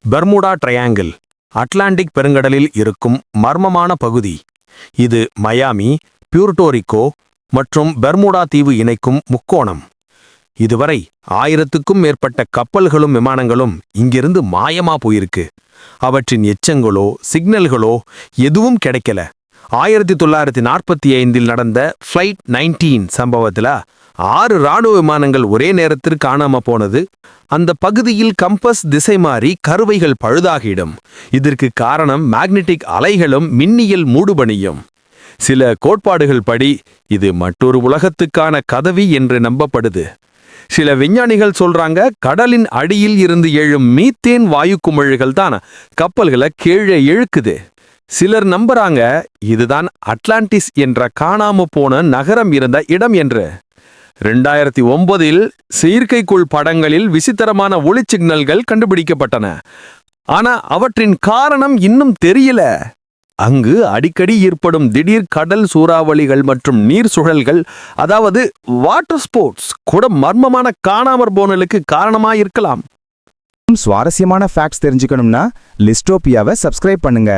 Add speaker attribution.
Speaker 1: Bermuda triangle Atlantic பெருங்கடலில் இருக்கும் மர்மமான பகுதி. இது மயாமி, பியூர்டோரிக்கோ மற்றும் பெர்முடா தீவு இணைக்கும் முக்கோணம். இதுவரை 1000க்கும் மேற்பட்ட கப்பல்களும் விமானங்களும் இங்கிருந்து மாயமா போயிருக்கு. அவற்றின் எச்சங்களோ சிக்னல்களோ எதுவும் கிடைக்கல. 1945 நடந்த ஃப்ளைட் 19 சம்பவத்துல 6 இராணுவ விமானங்கள் ஒரே நேரத்தில் காணாம போனது. அந்த பகுதியில் கம்பஸ் திசை மாறி கருவைகள் பழுதாகிடும். இதற்கு காரணம் மேக்னெட்டிக் அலைகளும் மின்னியல் மூடுபனியும். சில கோட்பாடுகள் படி இது மற்றொரு உலகத்துக்கான கதவி என்று நம்பப்படுது. சில விஞ்ஞானிகள் சொல்றாங்க, கடலின் அடியில் இருந்து எழும் மீத்தேன் வாயு குமிழ்கள் தான் கப்பல்களை கீழே இழுக்குது. சிலர் நம்புறாங்க இதுதான் அட்லாண்டிஸ் என்ற காணாம போன நகரம் இருந்த இடம் என்று. 2009 செயற்கைக்கோள் படங்களில் விசித்திரமான ஒளி சிக்னல்கள் கண்டுபிடிக்கப்பட்டன. ஆனா அவற்றின் காரணம் இன்னும் தெரியல. அங்கு அடிக்கடி ஏற்படும் திடீர் கடல் சூறாவளிகள் மற்றும் நீர் சுழல்கள், அதாவது வாட்டர் ஸ்போர்ட்ஸ் கூட மர்மமான காணாமற் போனலுக்கு காரணமாயிருக்கலாம்.
Speaker 2: சுவாரஸ்யமான ஃபேக்ட்ஸ் தெரிஞ்சுக்கணும்னா லிஸ்டோபியாவை சப்ஸ்கிரைப் பண்ணுங்க.